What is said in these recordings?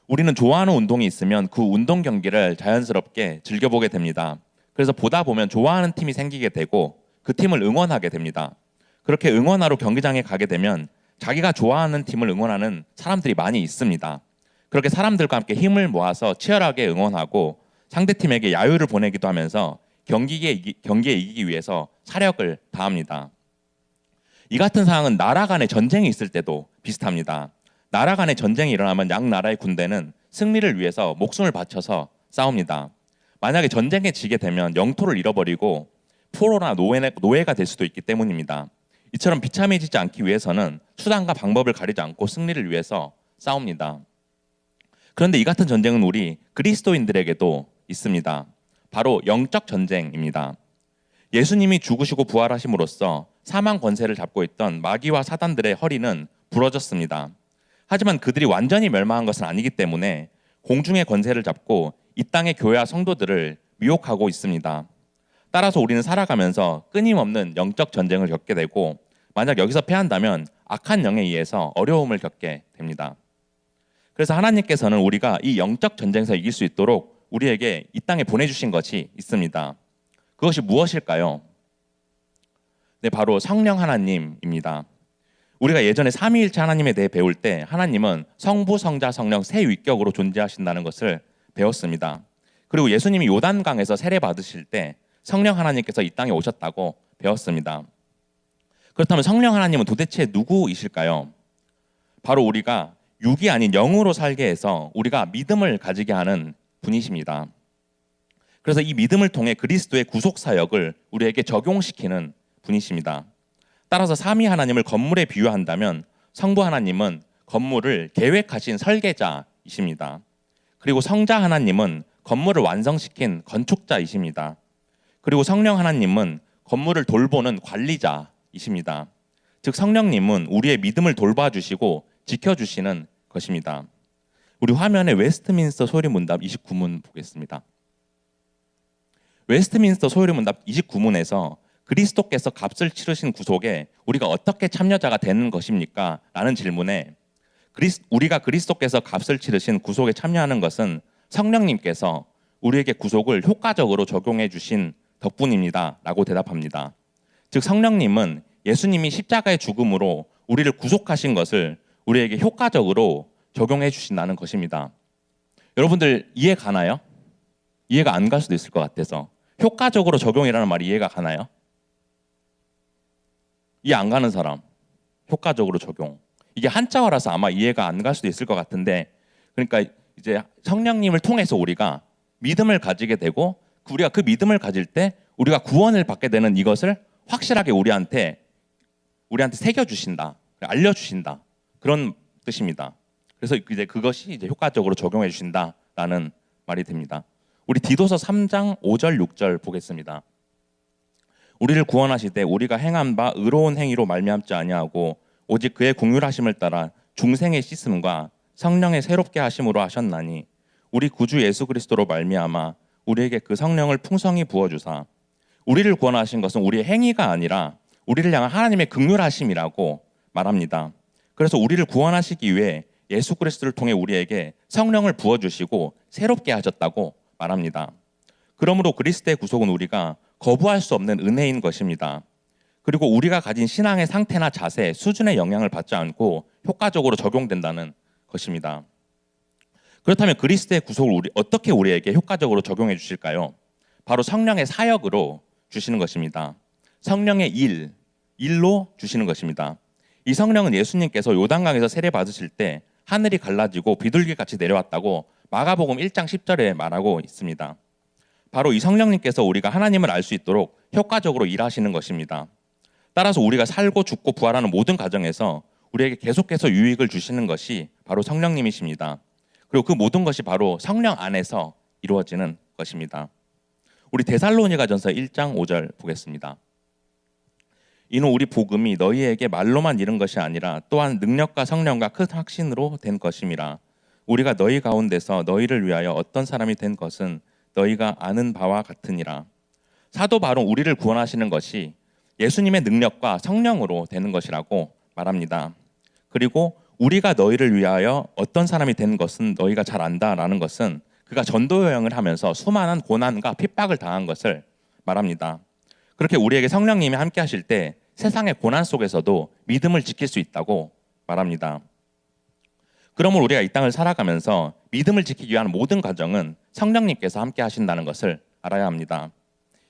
우리는 좋아하는 운동이 있으면 그 운동 경기를 자연스럽게 즐겨보게 됩니다. 그래서 보다 보면 좋아하는 팀이 생기게 되고 그 팀을 응원하게 됩니다. 그렇게 응원하러 경기장에 가게 되면 자기가 좋아하는 팀을 응원하는 사람들이 많이 있습니다. 그렇게 사람들과 함께 힘을 모아서 치열하게 응원하고 상대팀에게 야유를 보내기도 하면서 경기에 이기기 위해서 사력을 다합니다. 이 같은 상황은 나라 간의 전쟁이 있을 때도 비슷합니다. 나라 간의 전쟁이 일어나면 양 나라의 군대는 승리를 위해서 목숨을 바쳐서 싸웁니다. 만약에 전쟁에 지게 되면 영토를 잃어버리고 포로나 노예가 될 수도 있기 때문입니다. 이처럼 비참해지지 않기 위해서는 수단과 방법을 가리지 않고 승리를 위해서 싸웁니다. 그런데 이 같은 전쟁은 우리 그리스도인들에게도 있습니다. 바로 영적 전쟁입니다. 예수님이 죽으시고 부활하심으로써 사망 권세를 잡고 있던 마귀와 사단들의 허리는 부러졌습니다. 하지만 그들이 완전히 멸망한 것은 아니기 때문에 공중의 권세를 잡고 이 땅의 교회와 성도들을 미혹하고 있습니다. 따라서 우리는 살아가면서 끊임없는 영적 전쟁을 겪게 되고 만약 여기서 패한다면 악한 영에 의해서 어려움을 겪게 됩니다. 그래서 하나님께서는 우리가 이 영적 전쟁에서 이길 수 있도록 우리에게 이 땅에 보내주신 것이 있습니다. 그것이 무엇일까요? 네, 바로 성령 하나님입니다. 우리가 예전에 삼위일체 하나님에 대해 배울 때 하나님은 성부, 성자, 성령 세 위격으로 존재하신다는 것을 배웠습니다. 그리고 예수님이 요단강에서 세례 받으실 때 성령 하나님께서 이 땅에 오셨다고 배웠습니다. 그렇다면 성령 하나님은 도대체 누구이실까요? 바로 우리가 육이 아닌 영으로 살게 해서 우리가 믿음을 가지게 하는 분이십니다. 그래서 이 믿음을 통해 그리스도의 구속 사역을 우리에게 적용시키는 분이십니다. 따라서 삼위 하나님을 건물에 비유한다면 성부 하나님은 건물을 계획하신 설계자이십니다. 그리고 성자 하나님은 건물을 완성시킨 건축자이십니다. 그리고 성령 하나님은 건물을 돌보는 관리자이십니다. 즉 성령님은 우리의 믿음을 돌봐주시고 지켜주시는 것입니다. 우리 화면에 웨스트민스터 소리문답 29문 보겠습니다. 웨스트민스터 소리문답 29문에서 그리스도께서 값을 치르신 구속에 우리가 어떻게 참여자가 되는 것입니까? 라는 질문에 우리가 그리스도께서 값을 치르신 구속에 참여하는 것은 성령님께서 우리에게 구속을 효과적으로 적용해 주신 덕분입니다. 라고 대답합니다. 즉 성령님은 예수님이 십자가의 죽음으로 우리를 구속하신 것을 우리에게 효과적으로 적용해 주신다는 것입니다. 여러분들 이해 가나요? 이해가 안 갈 수도 있을 것 같아서. 효과적으로 적용이라는 말이 이해가 가나요? 이해 안 가는 사람, 효과적으로 적용. 이게 한자어라서 아마 이해가 안 갈 수도 있을 것 같은데, 그러니까 이제 성령님을 통해서 우리가 믿음을 가지게 되고, 우리가 그 믿음을 가질 때 우리가 구원을 받게 되는 이것을 확실하게 우리한테 새겨주신다, 알려주신다, 그런 뜻입니다. 그래서 이제 그것이 이제 효과적으로 적용해 주신다라는 말이 됩니다. 우리 디도서 3장 5절 6절 보겠습니다. 우리를 구원하시되 우리가 행한 바 의로운 행위로 말미암지 아니하고 오직 그의 긍휼하심을 따라 중생의 씻음과 성령의 새롭게 하심으로 하셨나니 우리 구주 예수 그리스도로 말미암아 우리에게 그 성령을 풍성히 부어 주사 우리를 구원하신 것은 우리의 행위가 아니라 우리를 향한 하나님의 긍휼하심이라고 말합니다. 그래서 우리를 구원하시기 위해 예수 그리스도를 통해 우리에게 성령을 부어 주시고 새롭게 하셨다고 말합니다. 그러므로 그리스도의 구속은 우리가 거부할 수 없는 은혜인 것입니다. 그리고 우리가 가진 신앙의 상태나 자세, 수준의 영향을 받지 않고 효과적으로 적용된다는 것입니다. 그렇다면 그리스도의 구속을 어떻게 우리에게 효과적으로 적용해 주실까요? 바로 성령의 사역으로 주시는 것입니다. 성령의 일로 주시는 것입니다. 이 성령은 예수님께서 요단강에서 세례 받으실 때 하늘이 갈라지고 비둘기같이 내려왔다고 마가복음 1장 10절에 말하고 있습니다. 바로 이 성령님께서 우리가 하나님을 알 수 있도록 효과적으로 일하시는 것입니다. 따라서 우리가 살고 죽고 부활하는 모든 과정에서 우리에게 계속해서 유익을 주시는 것이 바로 성령님이십니다. 그리고 그 모든 것이 바로 성령 안에서 이루어지는 것입니다. 우리 데살로니가전서 1장 5절 보겠습니다. 이는 우리 복음이 너희에게 말로만 이른 것이 아니라 또한 능력과 성령과 큰 확신으로 된 것임이라. 우리가 너희 가운데서 너희를 위하여 어떤 사람이 된 것은 너희가 아는 바와 같으니라. 사도 바울은 우리를 구원하시는 것이 예수님의 능력과 성령으로 되는 것이라고 말합니다. 그리고 우리가 너희를 위하여 어떤 사람이 된 것은 너희가 잘 안다라는 것은 그가 전도 여행을 하면서 수많은 고난과 핍박을 당한 것을 말합니다. 그렇게 우리에게 성령님이 함께 하실 때 세상의 고난 속에서도 믿음을 지킬 수 있다고 말합니다. 그러므로 우리가 이 땅을 살아가면서 믿음을 지키기 위한 모든 과정은 성령님께서 함께 하신다는 것을 알아야 합니다.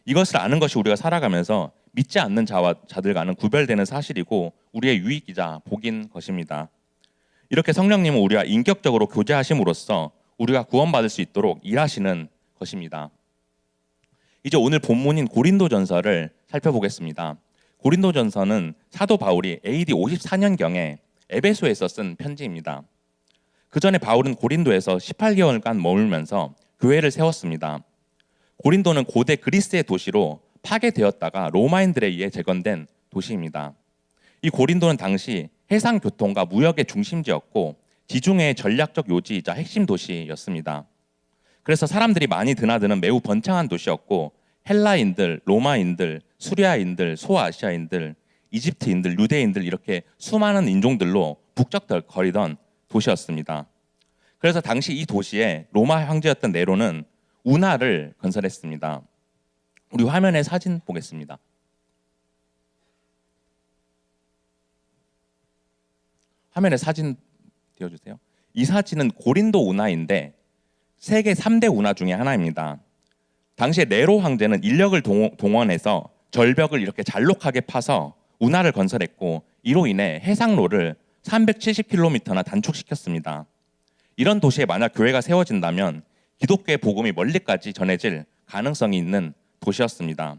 이것을 아는 것이 우리가 살아가면서 믿지 않는 자들과는 구별되는 사실이고 우리의 유익이자 복인 것입니다. 이렇게 성령님은 우리와 인격적으로 교제하심으로써 우리가 구원받을 수 있도록 일하시는 것입니다. 이제 오늘 본문인 고린도전서를 살펴보겠습니다. 고린도전서는 사도 바울이 AD 54년경에 에베소에서 쓴 편지입니다. 그 전에 바울은 고린도에서 18개월간 머물면서 교회를 세웠습니다. 고린도는 고대 그리스의 도시로 파괴되었다가 로마인들에 의해 재건된 도시입니다. 이 고린도는 당시 해상 교통과 무역의 중심지였고 지중해의 전략적 요지이자 핵심 도시였습니다. 그래서 사람들이 많이 드나드는 매우 번창한 도시였고 헬라인들, 로마인들, 수리아인들, 소아시아인들, 이집트인들, 유대인들 이렇게 수많은 인종들로 북적거리던 도시였습니다. 그래서 당시 이 도시에 로마 황제였던 네로는 운하를 건설했습니다. 우리 화면에 사진 보겠습니다. 화면에 사진 띄워주세요. 이 사진은 고린도 운하인데 세계 3대 운하 중에 하나입니다. 당시에 네로 황제는 인력을 동원해서 절벽을 이렇게 잘록하게 파서 운하를 건설했고 이로 인해 해상로를 370km나 단축시켰습니다. 이런 도시에 만약 교회가 세워진다면 기독교의 복음이 멀리까지 전해질 가능성이 있는 도시였습니다.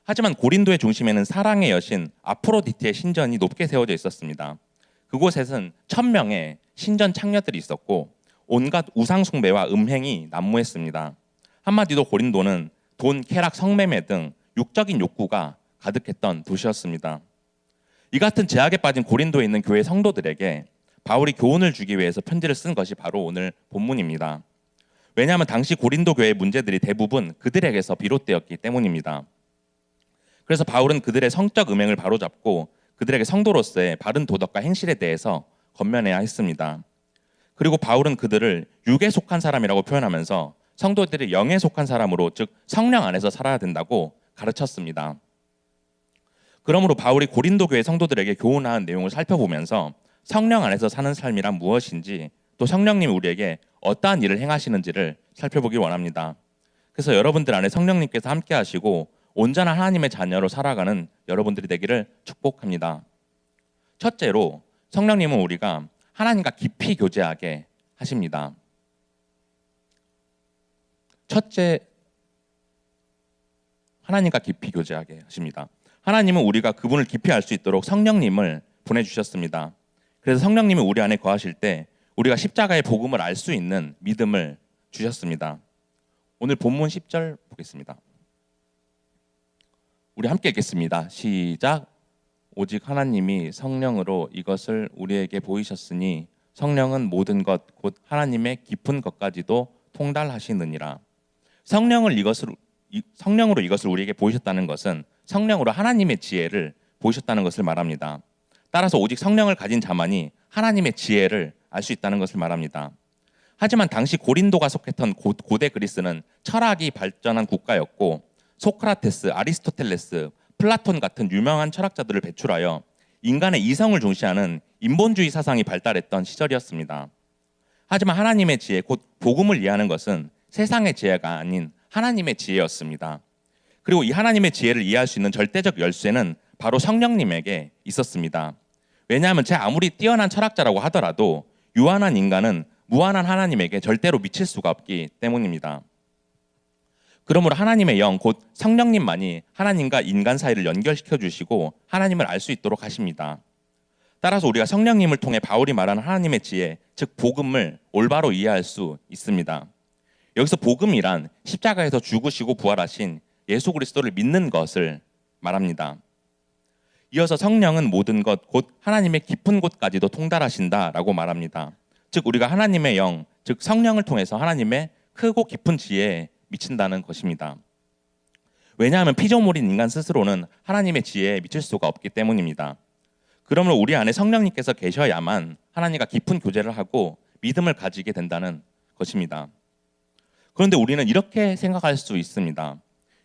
하지만 고린도의 중심에는 사랑의 여신 아프로디테의 신전이 높게 세워져 있었습니다. 그곳에는 1000명의 신전 창녀들이 있었고 온갖 우상 숭배와 음행이 난무했습니다. 한마디로 고린도는 돈, 쾌락, 성매매 등 육적인 욕구가 가득했던 도시였습니다. 이 같은 제약에 빠진 고린도에 있는 교회 성도들에게 바울이 교훈을 주기 위해서 편지를 쓴 것이 바로 오늘 본문입니다. 왜냐하면 당시 고린도 교회의 문제들이 대부분 그들에게서 비롯되었기 때문입니다. 그래서 바울은 그들의 성적 음행을 바로잡고 그들에게 성도로서의 바른 도덕과 행실에 대해서 권면해야 했습니다. 그리고 바울은 그들을 육에 속한 사람이라고 표현하면서 성도들이 영에 속한 사람으로, 즉 성령 안에서 살아야 된다고 가르쳤습니다. 그러므로 바울이 고린도 교회 성도들에게 교훈한 내용을 살펴보면서 성령 안에서 사는 삶이란 무엇인지, 또 성령님이 우리에게 어떠한 일을 행하시는지를 살펴보기 원합니다. 그래서 여러분들 안에 성령님께서 함께 하시고 온전한 하나님의 자녀로 살아가는 여러분들이 되기를 축복합니다. 첫째로 성령님은 우리가 하나님과 깊이 교제하게 하십니다. 첫째, 하나님과 깊이 교제하게 하십니다. 하나님은 우리가 그분을 깊이 알 수 있도록 성령님을 보내주셨습니다. 그래서 성령님이 우리 안에 거하실 때 우리가 십자가의 복음을 알 수 있는 믿음을 주셨습니다. 오늘 본문 10절 보겠습니다. 우리 함께 읽겠습니다. 시작. 오직 하나님이 성령으로 이것을 우리에게 보이셨으니 성령은 모든 것 곧 하나님의 깊은 것까지도 통달하시느니라. 성령으로 이것을 우리에게 보이셨다는 것은 성령으로 하나님의 지혜를 보이셨다는 것을 말합니다. 따라서 오직 성령을 가진 자만이 하나님의 지혜를 알 수 있다는 것을 말합니다. 하지만 당시 고린도가 속했던 고대 그리스는 철학이 발전한 국가였고 소크라테스, 아리스토텔레스, 플라톤 같은 유명한 철학자들을 배출하여 인간의 이성을 중시하는 인본주의 사상이 발달했던 시절이었습니다. 하지만 하나님의 지혜, 곧 복음을 이해하는 것은 세상의 지혜가 아닌 하나님의 지혜였습니다. 그리고 이 하나님의 지혜를 이해할 수 있는 절대적 열쇠는 바로 성령님에게 있었습니다. 왜냐하면 제 아무리 뛰어난 철학자라고 하더라도 유한한 인간은 무한한 하나님에게 절대로 미칠 수가 없기 때문입니다. 그러므로 하나님의 영, 곧 성령님만이 하나님과 인간 사이를 연결시켜 주시고 하나님을 알 수 있도록 하십니다. 따라서 우리가 성령님을 통해 바울이 말하는 하나님의 지혜, 즉 복음을 올바로 이해할 수 있습니다. 여기서 복음이란 십자가에서 죽으시고 부활하신 예수 그리스도를 믿는 것을 말합니다. 이어서 성령은 모든 것, 곧 하나님의 깊은 곳까지도 통달하신다라고 말합니다. 즉 우리가 하나님의 영, 즉 성령을 통해서 하나님의 크고 깊은 지혜에 미친다는 것입니다. 왜냐하면 피조물인 인간 스스로는 하나님의 지혜에 미칠 수가 없기 때문입니다. 그러므로 우리 안에 성령님께서 계셔야만 하나님과 깊은 교제를 하고 믿음을 가지게 된다는 것입니다. 그런데 우리는 이렇게 생각할 수 있습니다.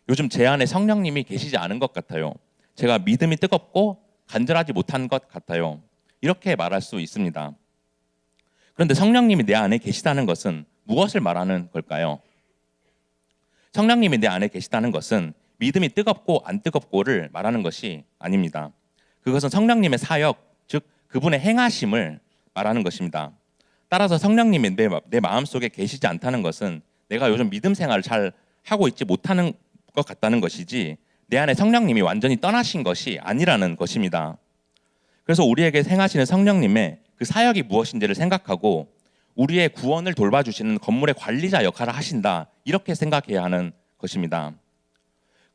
요즘 제 안에 성령님이 계시지 않은 것 같아요. 제가 믿음이 뜨겁고 간절하지 못한 것 같아요. 이렇게 말할 수 있습니다. 그런데 성령님이 내 안에 계시다는 것은 무엇을 말하는 걸까요? 성령님이 내 안에 계시다는 것은 믿음이 뜨겁고 안 뜨겁고를 말하는 것이 아닙니다. 그것은 성령님의 사역, 즉 그분의 행하심을 말하는 것입니다. 따라서 성령님이 내 마음속에 계시지 않다는 것은 내가 요즘 믿음 생활을 잘 하고 있지 못하는 것 같다는 것이지 내 안에 성령님이 완전히 떠나신 것이 아니라는 것입니다. 그래서 우리에게 행하시는 성령님의 그 사역이 무엇인지를 생각하고 우리의 구원을 돌봐주시는 건물의 관리자 역할을 하신다, 이렇게 생각해야 하는 것입니다.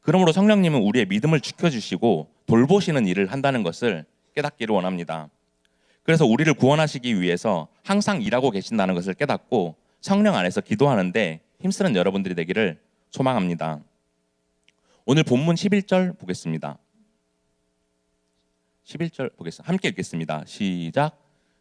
그러므로 성령님은 우리의 믿음을 지켜주시고 돌보시는 일을 한다는 것을 깨닫기를 원합니다. 그래서 우리를 구원하시기 위해서 항상 일하고 계신다는 것을 깨닫고 성령 안에서 기도하는데 힘쓰는 여러분들이 되기를 소망합니다. 오늘 본문 11절 보겠습니다. 11절 보겠습니다. 함께 읽겠습니다. 시작.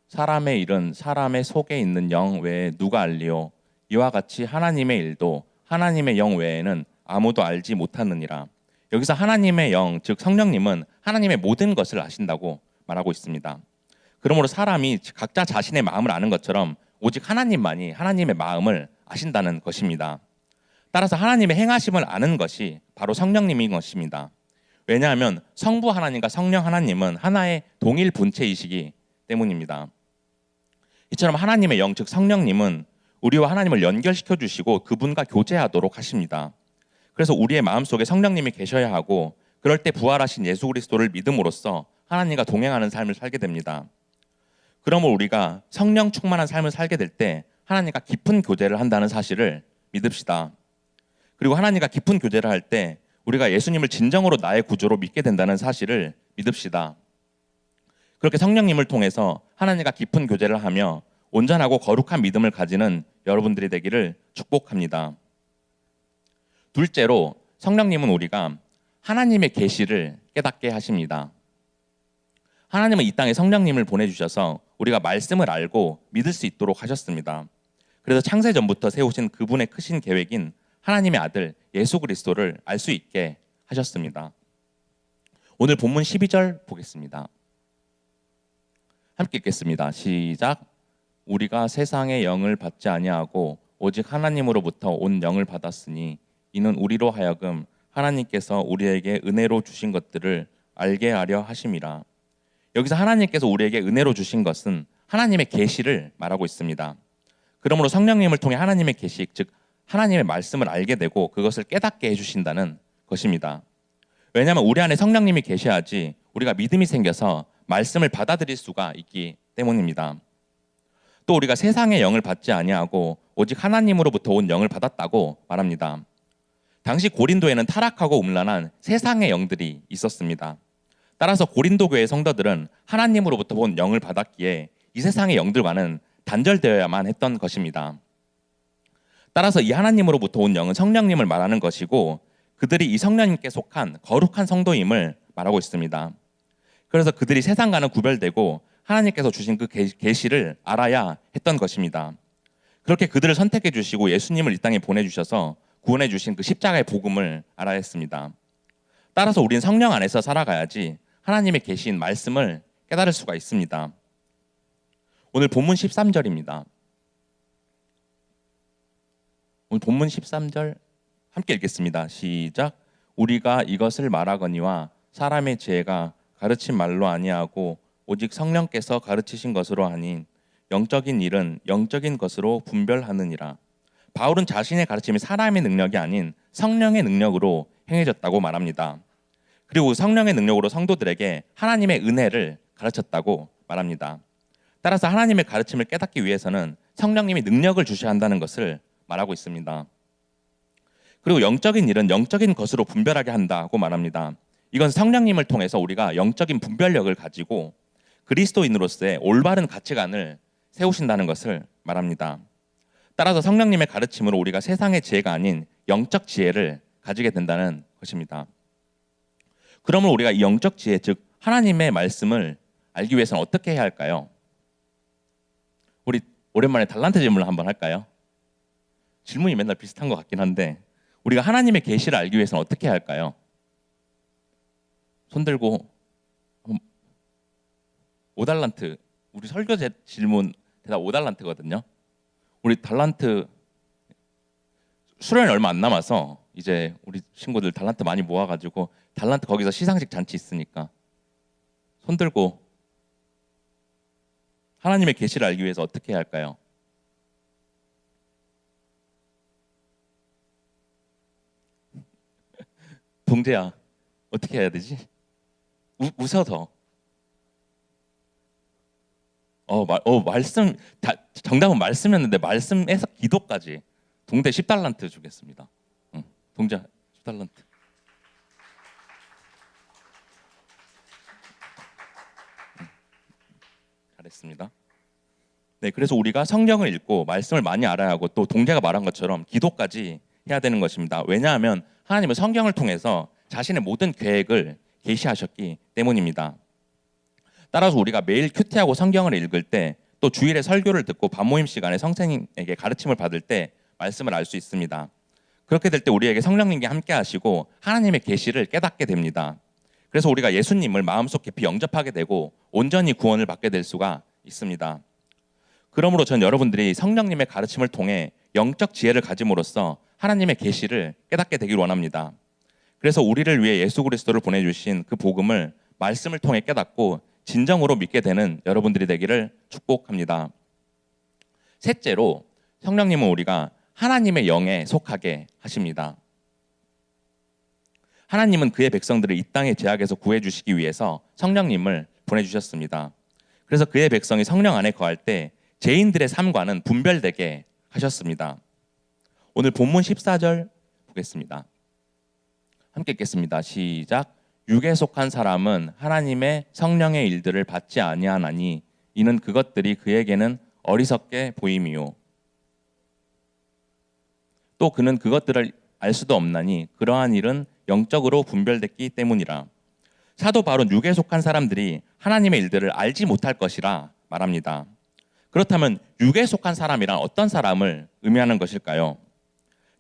사람의 일은 사람의 속에 있는 영 외에 누가 알리요? 이와 같이 하나님의 일도 하나님의 영 외에는 아무도 알지 못하느니라. 여기서 하나님의 영, 즉 성령님은 하나님의 모든 것을 아신다고 말하고 있습니다. 그러므로 사람이 각자 자신의 마음을 아는 것처럼 오직 하나님만이 하나님의 마음을 아신다는 것입니다. 따라서 하나님의 행하심을 아는 것이 바로 성령님인 것입니다. 왜냐하면 성부 하나님과 성령 하나님은 하나의 동일 본체이시기 때문입니다. 이처럼 하나님의 영, 즉 성령님은 우리와 하나님을 연결시켜 주시고 그분과 교제하도록 하십니다. 그래서 우리의 마음속에 성령님이 계셔야 하고 그럴 때 부활하신 예수 그리스도를 믿음으로써 하나님과 동행하는 삶을 살게 됩니다. 그러므로 우리가 성령 충만한 삶을 살게 될 때 하나님과 깊은 교제를 한다는 사실을 믿읍시다. 그리고 하나님과 깊은 교제를 할 때 우리가 예수님을 진정으로 나의 구주로 믿게 된다는 사실을 믿읍시다. 그렇게 성령님을 통해서 하나님과 깊은 교제를 하며 온전하고 거룩한 믿음을 가지는 여러분들이 되기를 축복합니다. 둘째로 성령님은 우리가 하나님의 계시를 깨닫게 하십니다. 하나님은 이 땅에 성령님을 보내주셔서 우리가 말씀을 알고 믿을 수 있도록 하셨습니다. 그래서 창세전부터 세우신 그분의 크신 계획인 하나님의 아들 예수 그리스도를 알 수 있게 하셨습니다. 오늘 본문 12절 보겠습니다. 함께 읽겠습니다. 시작. 우리가 세상의 영을 받지 아니하고 오직 하나님으로부터 온 영을 받았으니 이는 우리로 하여금 하나님께서 우리에게 은혜로 주신 것들을 알게 하려 하심이라. 여기서 하나님께서 우리에게 은혜로 주신 것은 하나님의 계시를 말하고 있습니다. 그러므로 성령님을 통해 하나님의 계시, 즉 하나님의 말씀을 알게 되고 그것을 깨닫게 해주신다는 것입니다. 왜냐하면 우리 안에 성령님이 계셔야지 우리가 믿음이 생겨서 말씀을 받아들일 수가 있기 때문입니다. 또 우리가 세상의 영을 받지 아니하고 오직 하나님으로부터 온 영을 받았다고 말합니다. 당시 고린도에는 타락하고 음란한 세상의 영들이 있었습니다. 따라서 고린도 교회 성도들은 하나님으로부터 온 영을 받았기에 이 세상의 영들과는 단절되어야만 했던 것입니다. 따라서 이 하나님으로부터 온 영은 성령님을 말하는 것이고 그들이 이 성령님께 속한 거룩한 성도임을 말하고 있습니다. 그래서 그들이 세상과는 구별되고 하나님께서 주신 그 계시를 알아야 했던 것입니다. 그렇게 그들을 선택해 주시고 예수님을 이 땅에 보내주셔서 구원해 주신 그 십자가의 복음을 알아야 했습니다. 따라서 우리는 성령 안에서 살아가야지 하나님의 계시인 말씀을 깨달을 수가 있습니다. 오늘 본문 13절입니다. 오늘 본문 13절 함께 읽겠습니다. 시작. 우리가 이것을 말하거니와 사람의 지혜가 가르친 말로 아니하고 오직 성령께서 가르치신 것으로 하니 영적인 일은 영적인 것으로 분별하느니라. 바울은 자신의 가르침이 사람의 능력이 아닌 성령의 능력으로 행해졌다고 말합니다. 그리고 성령의 능력으로 성도들에게 하나님의 은혜를 가르쳤다고 말합니다. 따라서 하나님의 가르침을 깨닫기 위해서는 성령님이 능력을 주셔야 한다는 것을 말하고 있습니다. 그리고 영적인 일은 영적인 것으로 분별하게 한다고 말합니다. 이건 성령님을 통해서 우리가 영적인 분별력을 가지고 그리스도인으로서의 올바른 가치관을 세우신다는 것을 말합니다. 따라서 성령님의 가르침으로 우리가 세상의 지혜가 아닌 영적 지혜를 가지게 된다는 것입니다. 그러면 우리가 이 영적 지혜, 즉 하나님의 말씀을 알기 위해서는 어떻게 해야 할까요? 우리 오랜만에 달란트 질문을 한번 할까요? 질문이 맨날 비슷한 것 같긴 한데 우리가 하나님의 계시를 알기 위해서는 어떻게 해야 할까요? 손 들고 5달란트, 우리 설교제 질문 대답 5달란트거든요. 우리 달란트 수련이 얼마 안 남아서 이제 우리 친구들 달란트 많이 모아가지고 달란트 거기서 시상식 잔치 있으니까 손 들고 하나님의 계시를 알기 위해서 어떻게 해야 할까요? 동재야, 어떻게 해야 되지? 웃어서. 말씀 정답은 말씀이었는데 말씀에서 기도까지. 동대 10달란트 주겠습니다. 응, 동재 10달란트. 잘했습니다. 네, 그래서 우리가 성경을 읽고 말씀을 많이 알아야 하고 또 동재가 말한 것처럼 기도까지 해야 되는 것입니다. 왜냐하면 하나님은 성경을 통해서 자신의 모든 계획을 계시하셨기 때문입니다. 따라서 우리가 매일 큐티하고 성경을 읽을 때 또 주일에 설교를 듣고 밤모임 시간에 선생님에게 가르침을 받을 때 말씀을 알 수 있습니다. 그렇게 될 때 우리에게 성령님과 함께 하시고 하나님의 계시를 깨닫게 됩니다. 그래서 우리가 예수님을 마음속 깊이 영접하게 되고 온전히 구원을 받게 될 수가 있습니다. 그러므로 전 여러분들이 성령님의 가르침을 통해 영적 지혜를 가짐으로써 하나님의 계시를 깨닫게 되길 원합니다. 그래서 우리를 위해 예수 그리스도를 보내주신 그 복음을 말씀을 통해 깨닫고 진정으로 믿게 되는 여러분들이 되기를 축복합니다. 셋째로 성령님은 우리가 하나님의 영에 속하게 하십니다. 하나님은 그의 백성들을 이 땅의 죄악에서 구해주시기 위해서 성령님을 보내주셨습니다. 그래서 그의 백성이 성령 안에 거할 때 죄인들의 삶과는 분별되게 하셨습니다. 오늘 본문 14절 보겠습니다. 함께 읽겠습니다. 시작. 육에 속한 사람은 하나님의 성령의 일들을 받지 아니하나니 이는 그것들이 그에게는 어리석게 보임이요 또 그는 그것들을 알 수도 없나니 그러한 일은 영적으로 분별됐기 때문이라. 사도 바울은 육에 속한 사람들이 하나님의 일들을 알지 못할 것이라 말합니다. 그렇다면 육에 속한 사람이란 어떤 사람을 의미하는 것일까요?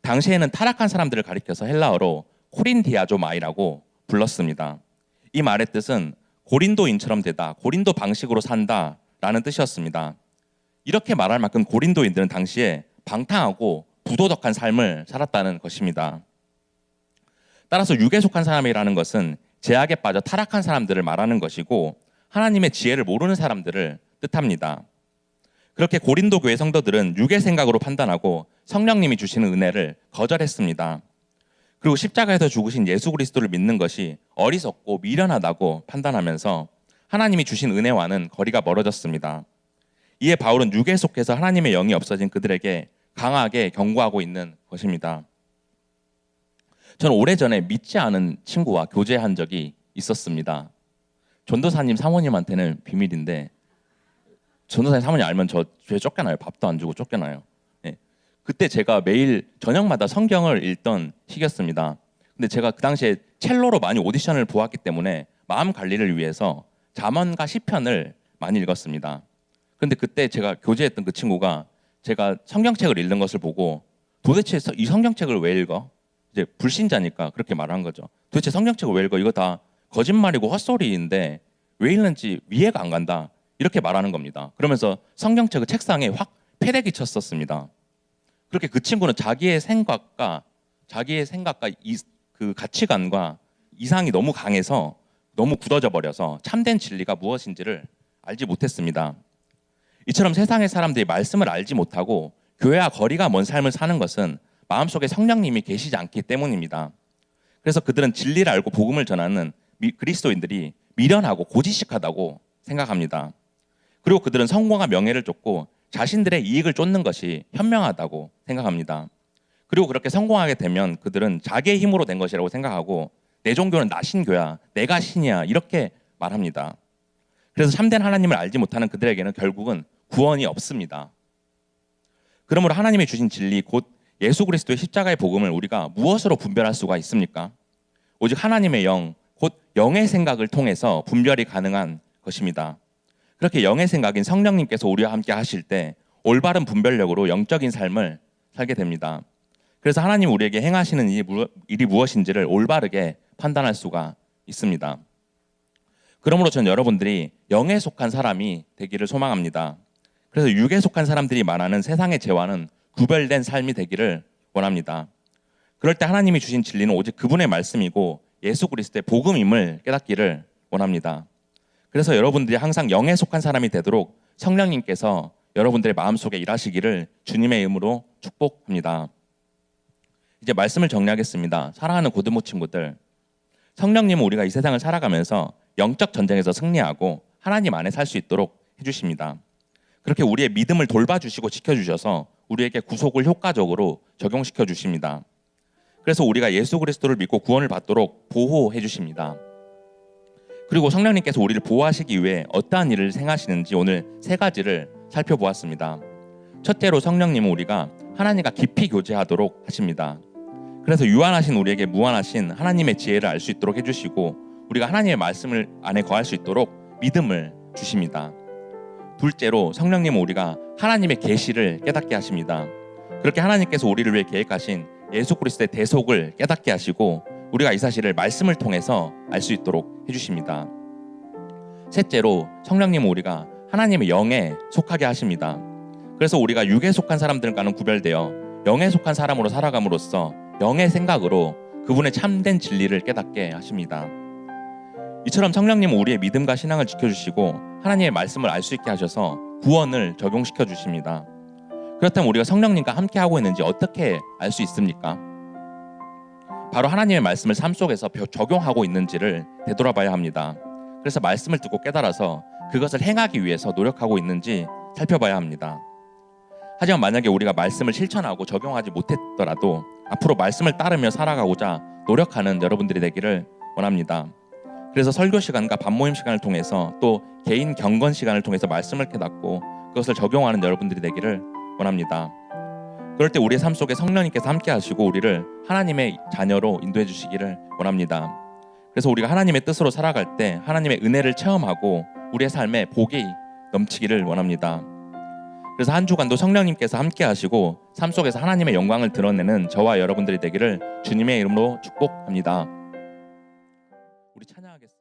당시에는 타락한 사람들을 가리켜서 헬라어로 코린디아조마이라고 불렀습니다. 이 말의 뜻은 고린도인처럼 되다, 고린도 방식으로 산다 라는 뜻이었습니다. 이렇게 말할 만큼 고린도인들은 당시에 방탕하고 부도덕한 삶을 살았다는 것입니다. 따라서 육에 속한 사람이라는 것은 죄악에 빠져 타락한 사람들을 말하는 것이고 하나님의 지혜를 모르는 사람들을 뜻합니다. 그렇게 고린도 교회 성도들은 육의 생각으로 판단하고 성령님이 주시는 은혜를 거절했습니다. 그리고 십자가에서 죽으신 예수 그리스도를 믿는 것이 어리석고 미련하다고 판단하면서 하나님이 주신 은혜와는 거리가 멀어졌습니다. 이에 바울은 육에 속해서 하나님의 영이 없어진 그들에게 강하게 경고하고 있는 것입니다. 저는 오래전에 믿지 않은 친구와 교제한 적이 있었습니다. 전도사님 사모님한테는 비밀인데 전도사님 사모님 알면 저 죄 쫓겨나요. 밥도 안 주고 쫓겨나요. 네. 그때 제가 매일 저녁마다 성경을 읽던 시기였습니다. 근데 제가 그 당시에 첼로로 많이 오디션을 보았기 때문에 마음 관리를 위해서 잠언과 시편을 많이 읽었습니다. 그런데 그때 제가 교제했던 그 친구가 제가 성경책을 읽는 것을 보고 도대체 이 성경책을 왜 읽어? 이제 불신자니까 그렇게 말한 거죠. 도대체 성경책을 왜 읽어? 이거 다 거짓말이고 헛소리인데 왜 읽는지 이해가 안 간다. 이렇게 말하는 겁니다. 그러면서 성경책을 책상에 확 패대기 쳤었습니다. 그렇게 그 친구는 자기의 생각과 그 가치관과 이상이 너무 강해서 너무 굳어져 버려서 참된 진리가 무엇인지를 알지 못했습니다. 이처럼 세상의 사람들이 말씀을 알지 못하고 교회와 거리가 먼 삶을 사는 것은 마음속에 성령님이 계시지 않기 때문입니다. 그래서 그들은 진리를 알고 복음을 전하는 그리스도인들이 미련하고 고지식하다고 생각합니다. 그리고 그들은 성공과 명예를 쫓고 자신들의 이익을 쫓는 것이 현명하다고 생각합니다. 그리고 그렇게 성공하게 되면 그들은 자기의 힘으로 된 것이라고 생각하고 내 종교는 나 신교야, 내가 신이야 이렇게 말합니다. 그래서 참된 하나님을 알지 못하는 그들에게는 결국은 구원이 없습니다. 그러므로 하나님이 주신 진리 곧 예수 그리스도의 십자가의 복음을 우리가 무엇으로 분별할 수가 있습니까? 오직 하나님의 영, 곧 영의 생각을 통해서 분별이 가능한 것입니다. 그렇게 영의 생각인 성령님께서 우리와 함께 하실 때 올바른 분별력으로 영적인 삶을 살게 됩니다. 그래서 하나님 우리에게 행하시는 일이 무엇인지를 올바르게 판단할 수가 있습니다. 그러므로 전 여러분들이 영에 속한 사람이 되기를 소망합니다. 그래서 육에 속한 사람들이 말하는 세상의 죄와는 구별된 삶이 되기를 원합니다. 그럴 때 하나님이 주신 진리는 오직 그분의 말씀이고 예수 그리스도의 복음임을 깨닫기를 원합니다. 그래서 여러분들이 항상 영에 속한 사람이 되도록 성령님께서 여러분들의 마음속에 일하시기를 주님의 이름으로 축복합니다. 이제 말씀을 정리하겠습니다. 사랑하는 고등부 친구들, 성령님은 우리가 이 세상을 살아가면서 영적 전쟁에서 승리하고 하나님 안에 살 수 있도록 해주십니다. 그렇게 우리의 믿음을 돌봐주시고 지켜주셔서 우리에게 구속을 효과적으로 적용시켜 주십니다. 그래서 우리가 예수 그리스도를 믿고 구원을 받도록 보호해 주십니다. 그리고 성령님께서 우리를 보호하시기 위해 어떠한 일을 행하시는지 오늘 세 가지를 살펴보았습니다. 첫째로 성령님은 우리가 하나님과 깊이 교제하도록 하십니다. 그래서 유한하신 우리에게 무한하신 하나님의 지혜를 알 수 있도록 해주시고 우리가 하나님의 말씀을 안에 거할 수 있도록 믿음을 주십니다. 둘째로 성령님은 우리가 하나님의 계시를 깨닫게 하십니다. 그렇게 하나님께서 우리를 위해 계획하신 예수 그리스도의 대속을 깨닫게 하시고 우리가 이 사실을 말씀을 통해서 알 수 있도록 해주십니다. 셋째로 성령님은 우리가 하나님의 영에 속하게 하십니다. 그래서 우리가 육에 속한 사람들과는 구별되어 영에 속한 사람으로 살아감으로써 영의 생각으로 그분의 참된 진리를 깨닫게 하십니다. 이처럼 성령님은 우리의 믿음과 신앙을 지켜주시고 하나님의 말씀을 알 수 있게 하셔서 구원을 적용시켜 주십니다. 그렇다면 우리가 성령님과 함께하고 있는지 어떻게 알 수 있습니까? 바로 하나님의 말씀을 삶 속에서 적용하고 있는지를 되돌아봐야 합니다. 그래서 말씀을 듣고 깨달아서 그것을 행하기 위해서 노력하고 있는지 살펴봐야 합니다. 하지만 만약에 우리가 말씀을 실천하고 적용하지 못했더라도 앞으로 말씀을 따르며 살아가고자 노력하는 여러분들이 되기를 원합니다. 그래서 설교 시간과 밤모임 시간을 통해서 또 개인 경건 시간을 통해서 말씀을 깨닫고 그것을 적용하는 여러분들이 되기를 원합니다. 그럴 때 우리의 삶 속에 성령님께서 함께 하시고 우리를 하나님의 자녀로 인도해 주시기를 원합니다. 그래서 우리가 하나님의 뜻으로 살아갈 때 하나님의 은혜를 체험하고 우리의 삶에 복이 넘치기를 원합니다. 그래서 한 주간도 성령님께서 함께 하시고 삶 속에서 하나님의 영광을 드러내는 저와 여러분들이 되기를 주님의 이름으로 축복합니다. 우리 찬양하겠습니다.